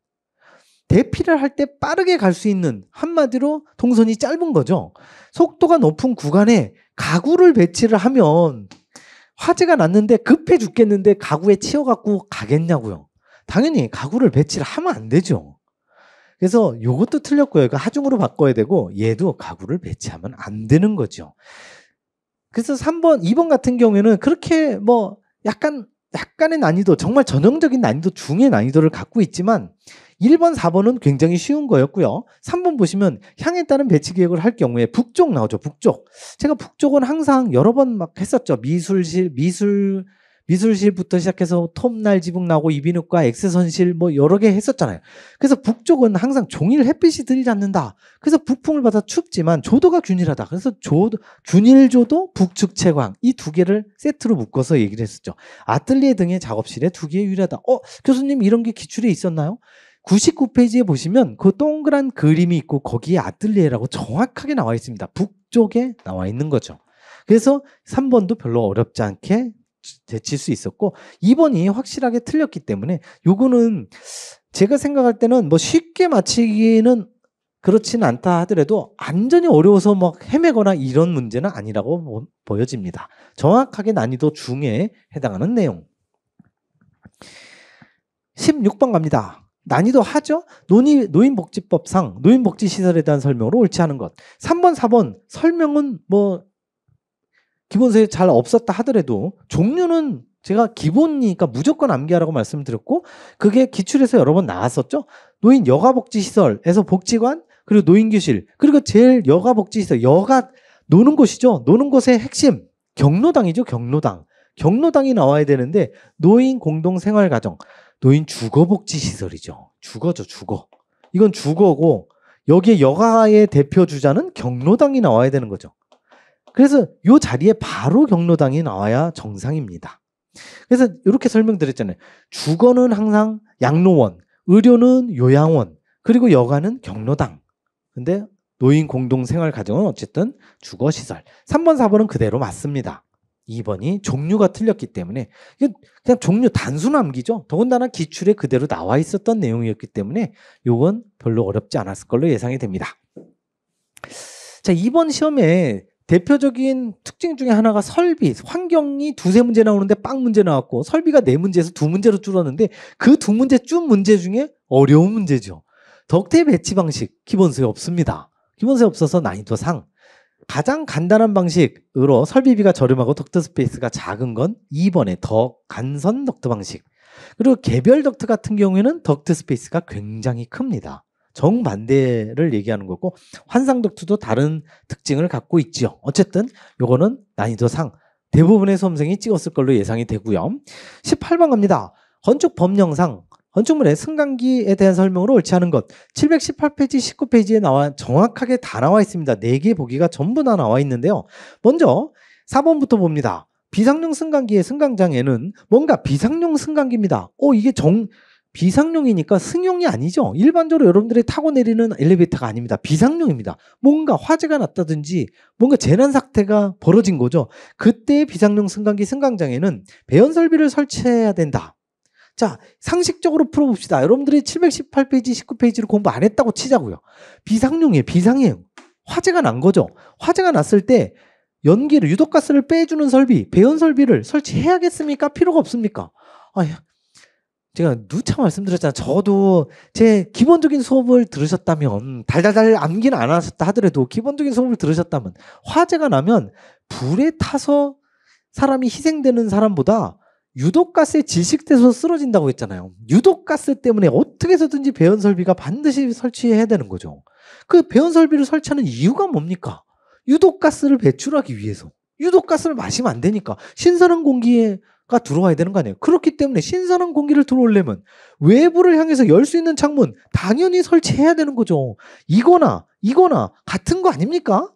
대피를 할 때 빠르게 갈 수 있는, 한마디로 동선이 짧은 거죠. 속도가 높은 구간에 가구를 배치를 하면 화재가 났는데 급해 죽겠는데 가구에 치여갖고 가겠냐고요. 당연히 가구를 배치를 하면 안 되죠. 그래서 이것도 틀렸고요. 그러니까 하중으로 바꿔야 되고 얘도 가구를 배치하면 안 되는 거죠. 그래서 3번, 2번 같은 경우에는 그렇게 뭐 약간의 난이도, 정말 전형적인 난이도 중의 난이도를 갖고 있지만 1번, 4번은 굉장히 쉬운 거였고요. 3번 보시면 향에 따른 배치 계획을 할 경우에 북쪽 나오죠. 북쪽. 제가 북쪽은 항상 여러 번 막 했었죠. 미술실부터 시작해서 톱날 지붕 나오고 이비인후과 엑스선실 뭐 여러 개 했었잖아요. 그래서 북쪽은 항상 종일 햇빛이 들지 않는다. 그래서 북풍을 받아 춥지만 조도가 균일하다. 그래서 균일조도, 북측 채광 이 두 개를 세트로 묶어서 얘기를 했었죠. 아틀리에 등의 작업실에 두 개에 유리하다. 교수님 이런 게 기출에 있었나요? 99페이지에 보시면 그 동그란 그림이 있고 거기에 아틀리에라고 정확하게 나와 있습니다. 북쪽에 나와 있는 거죠. 그래서 3번도 별로 어렵지 않게 제칠 수 있었고 2번이 확실하게 틀렸기 때문에 요거는 제가 생각할 때는 뭐 쉽게 맞히기는 그렇지는 않다 하더라도 완전히 어려워서 막 헤매거나 이런 문제는 아니라고 보여집니다. 정확하게 난이도 중에 해당하는 내용. 16번 갑니다. 난이도 하죠? 노인복지법상 노인복지시설에 대한 설명으로 옳지 않은 것. 3번, 4번 설명은 뭐 기본서에 잘 없었다 하더라도 종류는 제가 기본이니까 무조건 암기하라고 말씀을 드렸고 그게 기출에서 여러 번 나왔었죠. 노인 여가복지시설에서 복지관, 그리고 노인교실, 그리고 제일 여가복지시설, 여가 노는 곳이죠. 노는 곳의 핵심 경로당이죠. 경로당이 나와야 되는데 노인 공동생활가정, 노인 주거복지시설이죠. 주거죠. 이건 주거고 여기에 여가의 대표 주자는 경로당이 나와야 되는 거죠. 그래서 이 자리에 바로 경로당이 나와야 정상입니다. 그래서 이렇게 설명드렸잖아요. 주거는 항상 양로원, 의료는 요양원, 그리고 여가는 경로당. 근데 노인 공동 생활 가정은 어쨌든 주거 시설. 3번, 4번은 그대로 맞습니다. 2번이 종류가 틀렸기 때문에 이게 그냥 종류 단순 암기죠. 더군다나 기출에 그대로 나와 있었던 내용이었기 때문에 이건 별로 어렵지 않았을 걸로 예상이 됩니다. 자, 이번 시험에 대표적인 특징 중에 하나가 설비, 환경이 두세 문제 나오는데 빵 문제 나왔고 설비가 네 문제에서 두 문제로 줄었는데 그 두 문제 쭉 문제 중에 어려운 문제죠. 덕태 배치 방식 기본서에 없습니다. 기본서에 없어서 난이도 상. 가장 간단한 방식으로 설비비가 저렴하고 덕트 스페이스가 작은 건 2번의 더 간선 덕트 방식. 그리고 개별 덕트 같은 경우에는 덕트 스페이스가 굉장히 큽니다. 정반대를 얘기하는 거고 환상 덕트도 다른 특징을 갖고 있죠. 어쨌든 요거는 난이도 상 대부분의 수험생이 찍었을 걸로 예상이 되고요. 18번 갑니다. 건축 법령상 건축물의 승강기에 대한 설명으로 옳지 않은 것 718페이지 19페이지에 정확하게 다 나와 있습니다. 4개 보기가 전부 다 나와 있는데요. 먼저 4번부터 봅니다. 비상용 승강기의 승강장에는 뭔가 비상용 승강기입니다. 이게 비상용이니까 승용이 아니죠. 일반적으로 여러분들이 타고 내리는 엘리베이터가 아닙니다. 비상용입니다. 뭔가 화재가 났다든지 뭔가 재난 사태가 벌어진 거죠. 그때 비상용 승강기 승강장에는 배연 설비를 설치해야 된다. 자, 상식적으로 풀어봅시다. 여러분들이 718페이지, 19페이지를 공부 안 했다고 치자고요. 비상용이에요. 비상용. 화재가 난 거죠. 화재가 났을 때 연기를, 유독가스를 빼주는 설비, 배연 설비를 설치해야겠습니까? 필요가 없습니까? 제가 누차 말씀드렸잖아요. 저도 제 기본적인 수업을 들으셨다면 달달달 암기는 안 하셨다 하더라도 기본적인 수업을 들으셨다면 화재가 나면 불에 타서 사람이 희생되는 사람보다 유독가스에 질식돼서 쓰러진다고 했잖아요. 유독가스 때문에 어떻게 해서든지 배연 설비가 반드시 설치해야 되는 거죠. 그 배연 설비를 설치하는 이유가 뭡니까? 유독가스를 배출하기 위해서. 유독가스를 마시면 안 되니까 신선한 공기가 들어와야 되는 거 아니에요. 그렇기 때문에 신선한 공기를 들어오려면 외부를 향해서 열 수 있는 창문 당연히 설치해야 되는 거죠. 이거나 같은 거 아닙니까?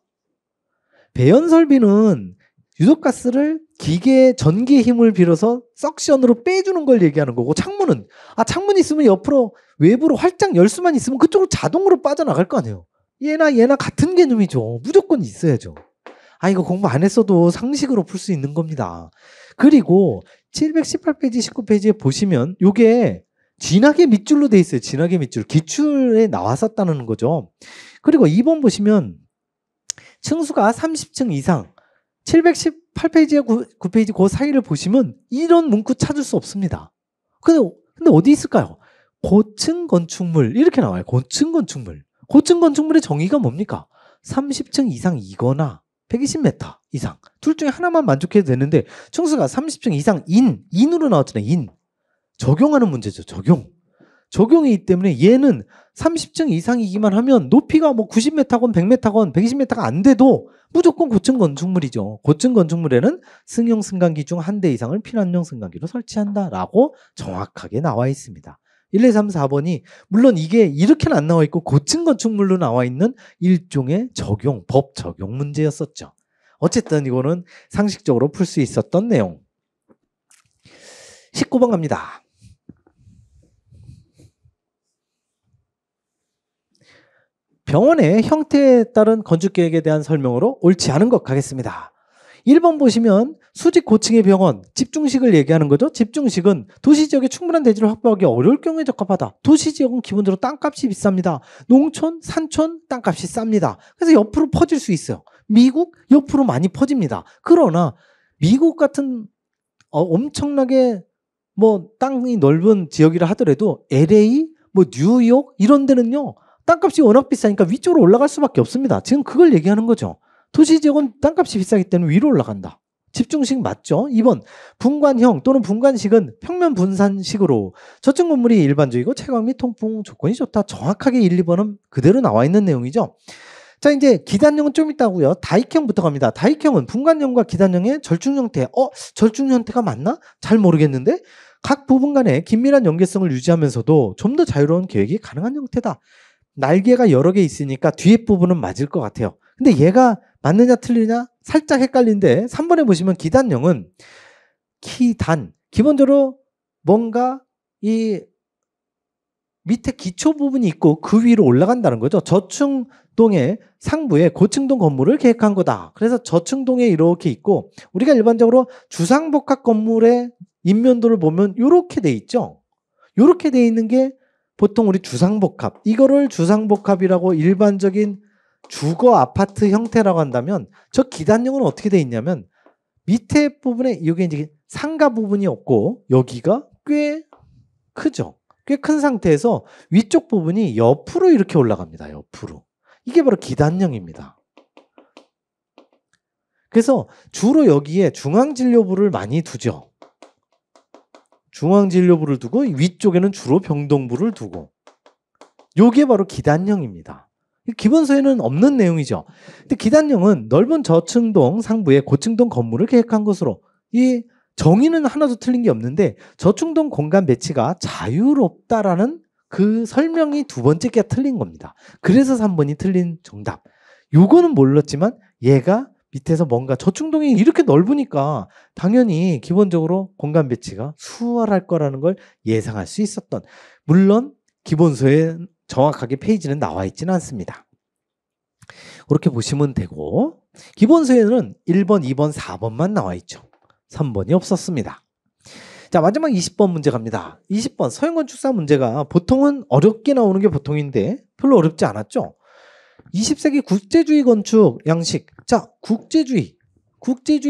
배연 설비는 유독가스를 기계 전기의 힘을 빌어서 석션으로 빼주는 걸 얘기하는 거고 창문은 창문 있으면 옆으로 외부로 활짝 열 수만 있으면 그쪽으로 자동으로 빠져나갈 거 아니에요. 얘나 같은 개념이죠. 무조건 있어야죠. 이거 공부 안 했어도 상식으로 풀 수 있는 겁니다. 그리고 718페이지 19페이지에 보시면 요게 진하게 밑줄로 돼 있어요. 진하게 밑줄. 기출에 나왔었다는 거죠. 그리고 2번 보시면 층수가 30층 이상 718페이지에 9페이지 그 사이를 보시면 이런 문구 찾을 수 없습니다. 근데 어디 있을까요? 고층 건축물 이렇게 나와요. 고층 건축물. 고층 건축물의 정의가 뭡니까? 30층 이상이거나 120m 이상. 둘 중에 하나만 만족해도 되는데 층수가 30층 이상 인으로 나왔잖아요. 인. 적용하는 문제죠. 적용이기 때문에 얘는 30층 이상이기만 하면 높이가 뭐 90m건 100m건 120m가 안 돼도 무조건 고층 건축물이죠. 고층 건축물에는 승용 승강기 중 한 대 이상을 피난용 승강기로 설치한다라고 정확하게 나와 있습니다. 1, 2, 3, 4번이 물론 이게 이렇게는 안 나와 있고 고층 건축물로 나와 있는 일종의 법 적용 문제였었죠. 어쨌든 이거는 상식적으로 풀 수 있었던 내용. 19번 갑니다. 병원의 형태에 따른 건축계획에 대한 설명으로 옳지 않은 것 가겠습니다. 1번 보시면 수직 고층의 병원, 집중식을 얘기하는 거죠. 집중식은 도시지역에 충분한 대지를 확보하기 어려울 경우에 적합하다. 도시지역은 기본적으로 땅값이 비쌉니다. 농촌, 산촌 땅값이 쌉니다. 그래서 옆으로 퍼질 수 있어요. 미국 옆으로 많이 퍼집니다. 그러나 미국 같은 엄청나게 땅이 넓은 지역이라 하더라도 LA, 뉴욕 이런 데는요. 땅값이 워낙 비싸니까 위쪽으로 올라갈 수밖에 없습니다. 지금 그걸 얘기하는 거죠. 도시지역은 땅값이 비싸기 때문에 위로 올라간다. 집중식 맞죠? 2번 분관형 또는 분관식은 평면 분산식으로 저층 건물이 일반적이고 채광 및 통풍 조건이 좋다. 정확하게 1, 2번은 그대로 나와 있는 내용이죠. 자, 이제 기단형은 좀 있다고요. 다익형부터 갑니다. 다익형은 분관형과 기단형의 절충 형태. 절충 형태가 맞나? 잘 모르겠는데 각 부분 간의 긴밀한 연계성을 유지하면서도 좀 더 자유로운 계획이 가능한 형태다. 날개가 여러 개 있으니까 뒤에 부분은 맞을 것 같아요. 근데 얘가 맞느냐 틀리냐 살짝 헷갈린데 3번에 보시면 기단형은 기본적으로 뭔가 이 밑에 기초 부분이 있고 그 위로 올라간다는 거죠. 저층 동의 상부에 고층동 건물을 계획한 거다. 그래서 저층동에 이렇게 있고 우리가 일반적으로 주상복합 건물의 인면도를 보면 이렇게 돼 있죠. 이렇게 돼 있는 게 보통 우리 주상복합. 이거를 주상복합이라고 일반적인 주거 아파트 형태라고 한다면 저 기단형은 어떻게 돼 있냐면 밑에 부분에 이게 이제 상가 부분이 없고 여기가 꽤 크죠. 꽤 큰 상태에서 위쪽 부분이 옆으로 이렇게 올라갑니다. 옆으로. 이게 바로 기단형입니다. 그래서 주로 여기에 중앙진료부를 많이 두죠. 중앙진료부를 두고 위쪽에는 주로 병동부를 두고 이게 바로 기단형입니다. 기본서에는 없는 내용이죠. 근데 기단형은 넓은 저층동 상부에 고층동 건물을 계획한 것으로 이 정의는 하나도 틀린 게 없는데 저층동 공간 배치가 자유롭다라는 그 설명이 두 번째 게 틀린 겁니다. 그래서 3번이 틀린 정답. 요거는 몰랐지만 얘가 밑에서 뭔가 저층동이 이렇게 넓으니까 당연히 기본적으로 공간 배치가 수월할 거라는 걸 예상할 수 있었던. 물론 기본서에 정확하게 페이지는 나와 있지는 않습니다. 그렇게 보시면 되고 기본서에는 1번, 2번, 4번만 나와 있죠. 3번이 없었습니다. 자, 마지막 20번 문제 갑니다. 20번 서양건축사 문제가 보통은 어렵게 나오는 게 보통인데 별로 어렵지 않았죠. 20세기 국제주의 건축 양식. 자, 국제주의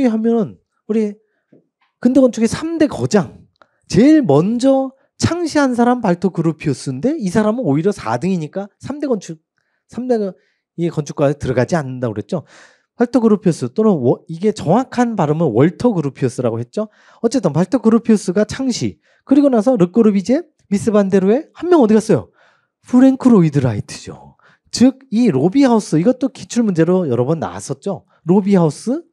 하면은 우리 근대 건축의 3대 거장. 제일 먼저 창시한 사람 발토 그루피우스인데 이 사람은 오히려 4등이니까 3대 이 건축가에 들어가지 않는다고 그랬죠. 발토 그루피우스 또는 이게 정확한 발음은 월터 그루피우스라고 했죠. 어쨌든 발토 그루피우스가 창시. 그리고 나서 르꼬르비제, 미스 반데르의 한 명 어디 갔어요? 프랭크 로이드 라이트죠. 즉 이 로비하우스 이것도 기출문제로 여러 번 나왔었죠. 로비하우스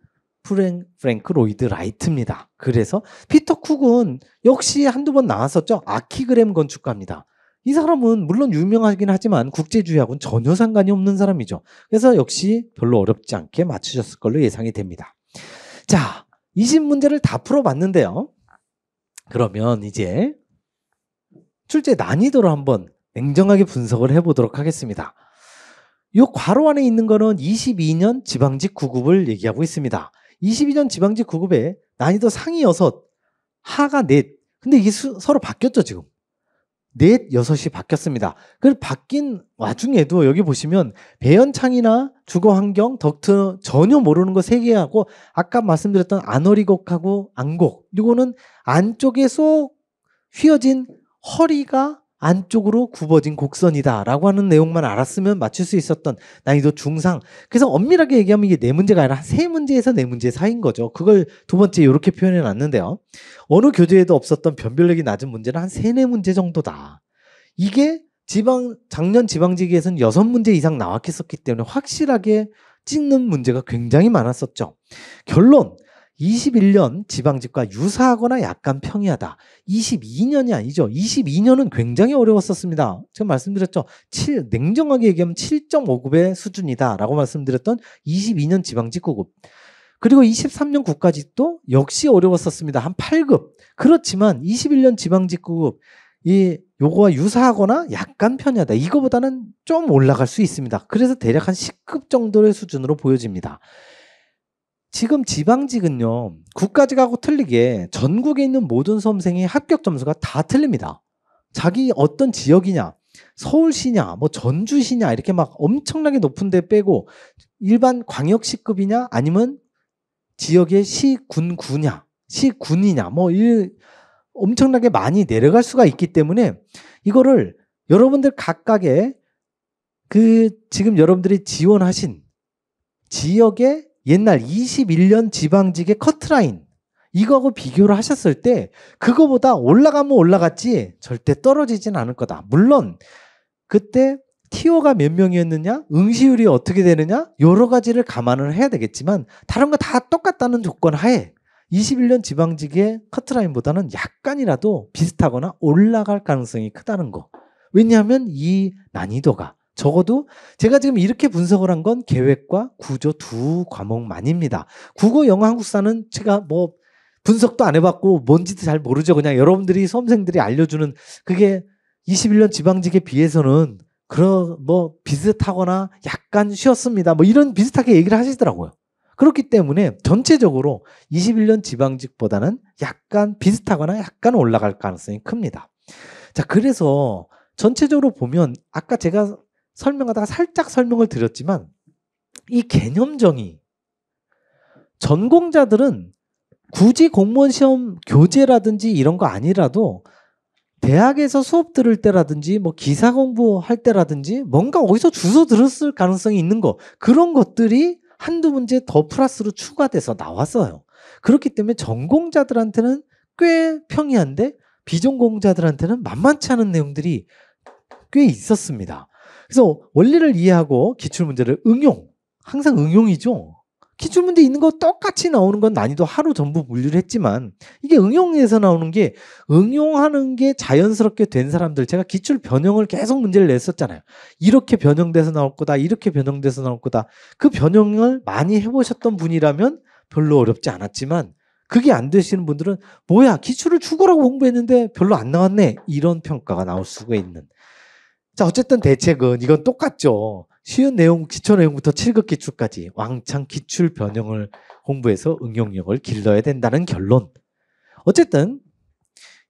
프랭크 로이드 라이트입니다. 그래서 피터 쿡은 역시 한두 번 나왔었죠. 아키그램 건축가입니다. 이 사람은 물론 유명하긴 하지만 국제주의하고는 전혀 상관이 없는 사람이죠. 그래서 역시 별로 어렵지 않게 맞추셨을 걸로 예상이 됩니다. 자, 20문제를 다 풀어봤는데요. 그러면 이제 출제 난이도를 한번 냉정하게 분석을 해보도록 하겠습니다. 이 괄호 안에 있는 거는 22년 지방직 9급을 얘기하고 있습니다. 22년 지방직 9급에 난이도 상위 6, 하가 넷. 근데 이게 서로 바뀌었죠, 지금. 넷, 6이 바뀌었습니다. 그 바뀐 와중에도 여기 보시면 배연창이나 주거환경, 덕트 전혀 모르는 거 3개하고 아까 말씀드렸던 아너리곡하고 안곡. 이거는 안쪽에 쏙 휘어진 허리가 안쪽으로 굽어진 곡선이다라고 하는 내용만 알았으면 맞출 수 있었던 난이도 중상. 그래서 엄밀하게 얘기하면 이게 4문제가 아니라 3문제에서 4문제 사이인 거죠. 그걸 두 번째 이렇게 표현해 놨는데요. 어느 교재에도 없었던 변별력이 낮은 문제는 한 3, 4문제 정도다. 이게 작년 지방지기에서는 6문제 이상 나왔었기 때문에 확실하게 찍는 문제가 굉장히 많았었죠. 결론. 21년 지방직과 유사하거나 약간 평이하다. 22년이 아니죠. 22년은 굉장히 어려웠었습니다. 제가 말씀드렸죠. 냉정하게 얘기하면 7.5급의 수준이다 라고 말씀드렸던 22년 지방직 9급. 그리고 23년 국가직도 역시 어려웠었습니다. 한 8급. 그렇지만 21년 지방직 9급 요거와 유사하거나 약간 편하다. 이거보다는 좀 올라갈 수 있습니다. 그래서 대략 한 10급 정도의 수준으로 보여집니다. 지금 지방직은요, 국가직하고 틀리게 전국에 있는 모든 수험생의 합격 점수가 다 틀립니다. 자기 어떤 지역이냐, 서울시냐, 뭐 전주시냐, 이렇게 막 엄청나게 높은 데 빼고 일반 광역시급이냐, 아니면 지역의 시군구냐, 시군이냐, 뭐 엄청나게 많이 내려갈 수가 있기 때문에 이거를 여러분들 각각의 지금 여러분들이 지원하신 지역의 옛날 21년 지방직의 커트라인 이거하고 비교를 하셨을 때 그거보다 올라가면 올라갔지 절대 떨어지진 않을 거다. 물론 그때 티오가 몇 명이었느냐, 응시율이 어떻게 되느냐 여러 가지를 감안을 해야 되겠지만 다른 거 다 똑같다는 조건 하에 21년 지방직의 커트라인보다는 약간이라도 비슷하거나 올라갈 가능성이 크다는 거. 왜냐하면 이 난이도가 적어도 제가 지금 이렇게 분석을 한 건 계획과 구조 두 과목만입니다. 국어, 영어, 한국사는 제가 뭐 분석도 안 해봤고 뭔지도 잘 모르죠. 그냥 여러분들이 수험생들이 알려주는 그게 21년 지방직에 비해서는 뭐 비슷하거나 약간 쉬었습니다. 뭐 이런 비슷하게 얘기를 하시더라고요. 그렇기 때문에 전체적으로 21년 지방직보다는 약간 비슷하거나 약간 올라갈 가능성이 큽니다. 자, 그래서 전체적으로 보면 아까 제가 설명하다가 살짝 설명을 드렸지만 이 개념정의 전공자들은 굳이 공무원 시험 교재라든지 이런 거 아니라도 대학에서 수업 들을 때라든지 뭐 기사 공부할 때라든지 뭔가 어디서 주워 들었을 가능성이 있는 거 그런 것들이 한두 문제 더 플러스로 추가돼서 나왔어요. 그렇기 때문에 전공자들한테는 꽤 평이한데 비전공자들한테는 만만치 않은 내용들이 꽤 있었습니다. 그래서 원리를 이해하고 기출문제를 항상 응용이죠. 기출문제 있는 거 똑같이 나오는 건 난이도 하루 전부 분류를 했지만 이게 응용에서 나오는 게 응용하는 게 자연스럽게 된 사람들 제가 기출 변형을 계속 문제를 냈었잖아요. 이렇게 변형돼서 나올 거다. 이렇게 변형돼서 나올 거다. 그 변형을 많이 해보셨던 분이라면 별로 어렵지 않았지만 그게 안 되시는 분들은 뭐야 기출을 죽어라고 공부했는데 별로 안 나왔네. 이런 평가가 나올 수가 있는. 자, 어쨌든 대책은 이건 똑같죠. 쉬운 내용, 기초 내용부터 7급 기출까지 왕창 기출 변형을 공부해서 응용력을 길러야 된다는 결론. 어쨌든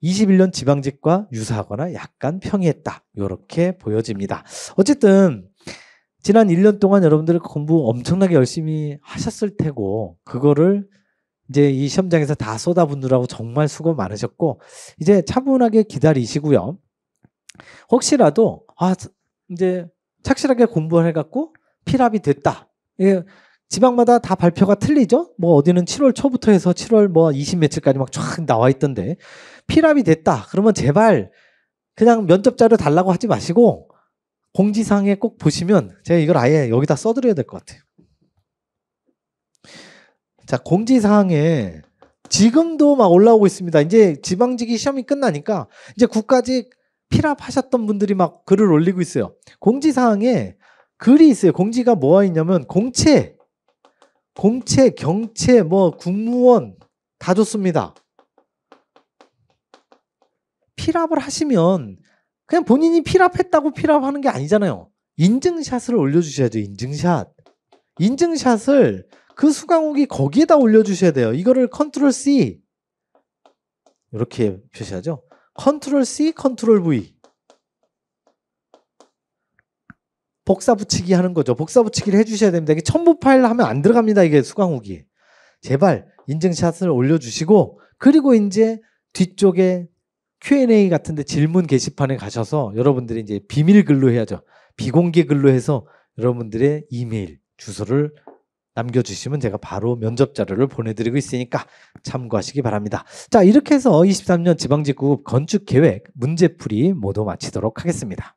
21년 지방직과 유사하거나 약간 평이했다. 이렇게 보여집니다. 어쨌든 지난 1년 동안 여러분들 공부 엄청나게 열심히 하셨을 테고 그거를 이제 이 시험장에서 다 쏟아붓느라고 정말 수고 많으셨고 이제 차분하게 기다리시고요. 혹시라도 이제 착실하게 공부를 해갖고 필합이 됐다. 지방마다 다 발표가 틀리죠? 뭐 어디는 7월 초부터 해서 7월 뭐 20 며칠까지 막 쫙 나와 있던데 필합이 됐다. 그러면 제발 그냥 면접 자료 달라고 하지 마시고 공지사항에 꼭 보시면 제가 이걸 아예 여기다 써드려야 될 것 같아요. 자, 공지사항에 지금도 막 올라오고 있습니다. 이제 지방직이 시험이 끝나니까 이제 국가직 필합하셨던 분들이 막 글을 올리고 있어요. 공지사항에 글이 있어요. 공지가 뭐가 있냐면 공채, 경채, 뭐 국무원 다 좋습니다. 필합을 하시면 그냥 본인이 필합했다고 필합하는 게 아니잖아요. 인증샷을 올려주셔야죠. 인증샷을 그 수강욱이 거기에다 올려주셔야 돼요. 이거를 컨트롤 C 이렇게 표시하죠. 컨트롤 C, 컨트롤 V. 복사 붙이기 하는 거죠. 복사 붙이기를 해주셔야 됩니다. 이게 첨부 파일 하면 안 들어갑니다. 이게 수강욱이. 제발 인증샷을 올려주시고 그리고 이제 뒤쪽에 Q&A 같은데 질문 게시판에 가셔서 여러분들이 이제 비밀 글로 해야죠. 비공개 글로 해서 여러분들의 이메일 주소를 남겨주시면 제가 바로 면접 자료를 보내드리고 있으니까 참고하시기 바랍니다. 자, 이렇게 해서 23년 지방직구 건축계획 문제풀이 모두 마치도록 하겠습니다.